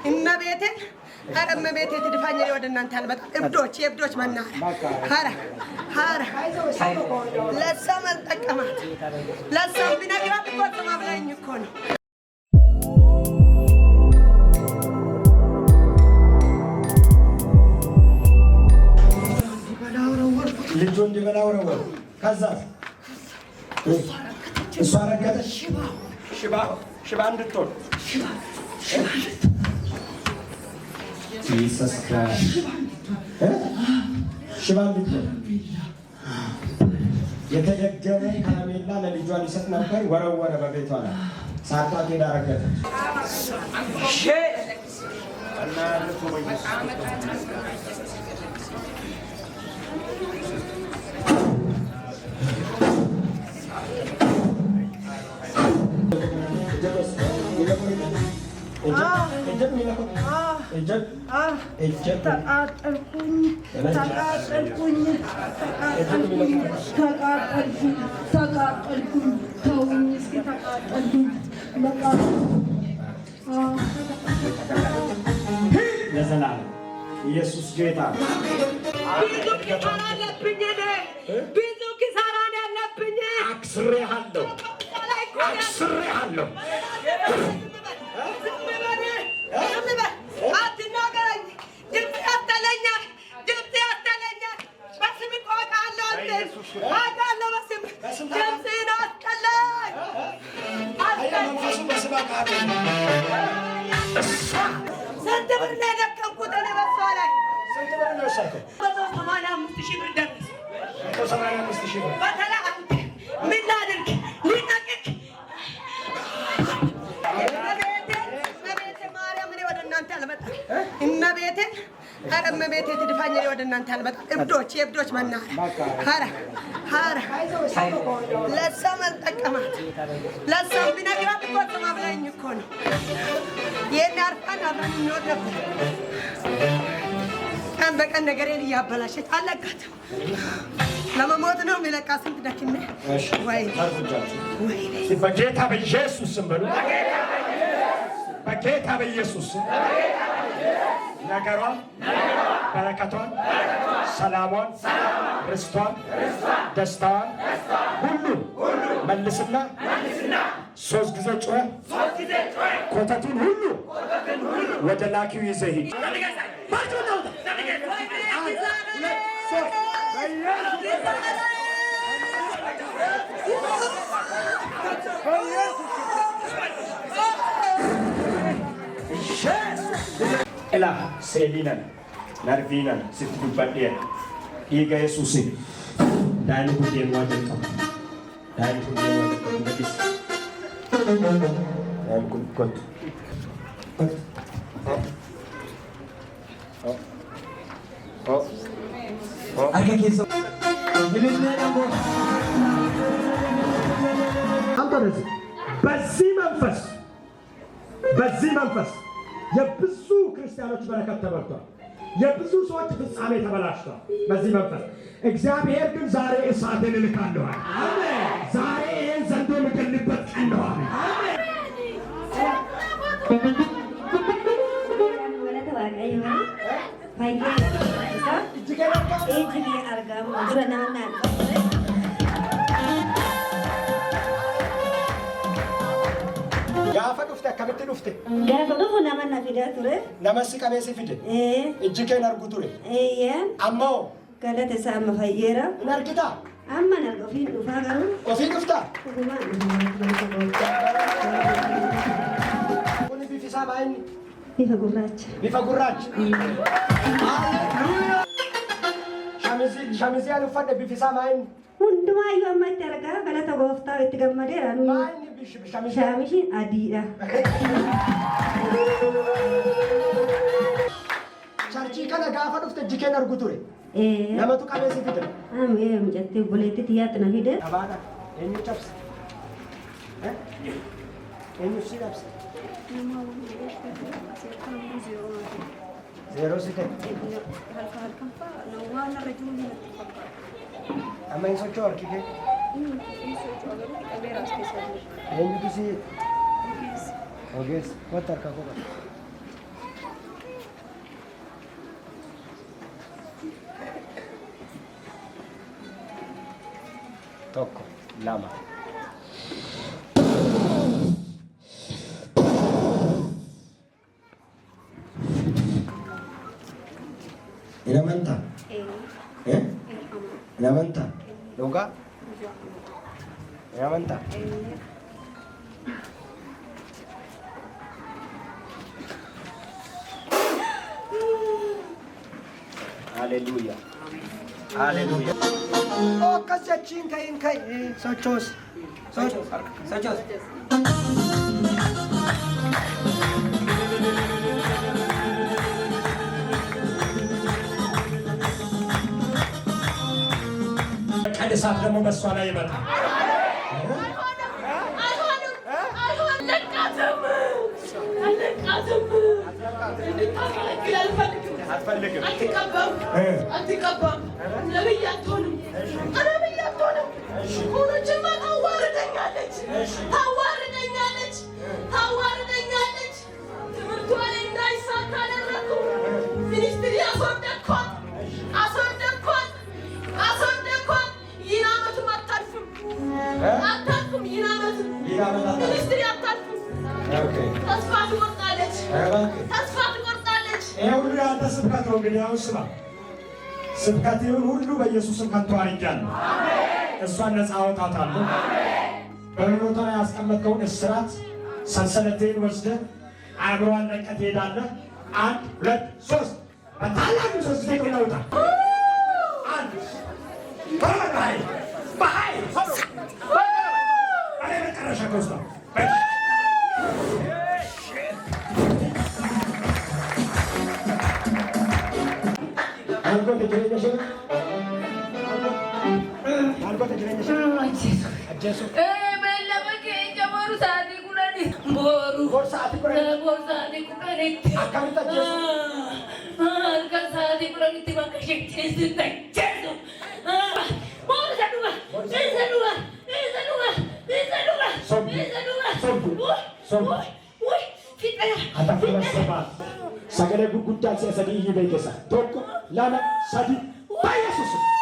እመቤቴን ኧረ እመቤቴ ትድፋኝ ወደ እናንተ አልመጣም። እብዶች የእብዶች መናኸሪያ ኧረ ለእሷም አልጠቀማት ለእሷም ቢነግራት እኮ ስማ ብላኝ እኮ ነው። ልጁ እንዲበላ ወረወሩ። ከዛ እሷ ረገጠች። ሽባ እንድትሆን ኢየሱስ ክርስቶስ ሽባ እንድትሆን የተደገመ ከረሜላ ለልጇ ሊሰጥ ነበር። ወረወረ በቤቷ ላይ ሳቷት ሄዳ ረገጠች። ለዘላለም ኢየሱስ ጌታ ብዙ ኪሳራ አለብኝ ብዙ ኪሳራ አለብኝ። አክስሬሃለሁ አትናገረኝ። ድምፅ ያስጠላኛል። በስም እቆጣለሁ። አውቃለሁ በስም ድምፅህን አስጠላኝ። ስንት ብር ነው የደከምኩት እኔ በሷ ላይ? 185,000 ብር ደረሰ። በተለይ አንተ ምን ላድርግ? ሊነቅቅ እመቤቴን ኧረ እመቤቴ ትድፋኝ ወደ እናንተ አልመጣም። እብዶች የእብዶች መናኸሪያ ኧረ ለእሷም አልጠቀማት ለእሷም ቢነግራት እኮ ስማ ብላኝ እኮ ነው። ይሄን አርፋን አብረን እንኖር ነበር። ቀን በቀን ነገሬን እያበላሸች አለቃትም። ለመሞት ነው የሚለቃ ስንት ደክሜ በጌታ በኢየሱስ ስም በሉ። በጌታ በኢየሱስ ስም ነገሯን፣ በረከቷን፣ ሰላሟን፣ ርስቷን፣ ደስታዋን ሁሉ መልስና 3 ጊዜ ጮኸ ኮተቱን ሁሉ ወደ ላኪው ይዘህ ሂድ። Ela Selina Narvina sitti dubbadhiya dhiiga Yesuusin daa'imni kun deemaa jalqaba. Gadis daa'imni kun kottu harka keessa በዚህ መንፈስ የብዙ ክርስቲያኖች በረከት ተበልቷል። የብዙ ሰዎች ፍጻሜ ተበላሽቷል። በዚህ መንፈስ እግዚአብሔር ግን ዛሬ እሳትን እልካለሁ። አሜን። ዛሬ ይህን ዘንዶ የምገልበት ቀን ነው። አሜን። Gaafa dhufte akkamitti dhufte? Gaafa dhufu nama na fidaa ture. Nama si qabeessi fide? Ijji kee hin argu ture? Ammoo? Galata isaa amma fayyeera. Hin argitaa? Amma na ofiin dhufaa garuu. Ofiin dhuftaa? Kuni bifi isaa maayini? Bifa gurraacha. Bifa gurraacha? Shamizii ani uffadhe bifi isaa maayini? Hundumaayyuu amma itti argaa galata gooftaa itti gammadeera. Shaamishiin adiidha. Charchii kana gaafa dhufte ijji kee hin argu ture? Namatu qabeessi fide? Mijattee obboleetti xiyyaatti na fide. Dhabaadha. Eenyu cabse? Eenyu si cabse? Zeeroo si ta'e? Amma hin socho'u harki kee? Eenyutu si ogeessa? Kottu harka koo qaba. ላማ ኢለመንታ ኢለመንታ ሎጋ ኢለመንታ ሃሌሉያ ሃሌሉያ ኦ ከሰቺን ከይ ሶቾስ እሳት ደግሞ በእሷ ላይ ይመጣል። አትቀባም። ነብይ አትሆንም። ሆኖችማ ታዋርደኛለች። ትምህርቷ ላይ እንዳይሳካ አደረኩ። ሚኒስትሪ አስወደድኳት። ይህን ዓመትም አታልፍም። ይህን ዓመት ሚኒስትሪ አታልፍም። ተስፋ ትቆርጣለች። ይሄ ሁሉ ያንተ ስብከት ነው። እንግዲህ አሁን ስማ፣ ስብከትህን ሁሉ በኢየሱስም ከንቱ አድርጌአለሁ። እሷን ነፃ አወጣታለሁ። በሕይወቷ ላይ ያስቀመጥከውን እስራት ሰንሰለትህን ወስደህ አእምሮዋን ለቀህ ትሄዳለህ። 1 2 3 በታላቅ ሶስት ጊዜ ይውጣ። በኃይል መጨረሻ ከውስጥ sagalee gurguddaa si'a sadii iyyuu beekesa tokko lama sadi baay'ee susu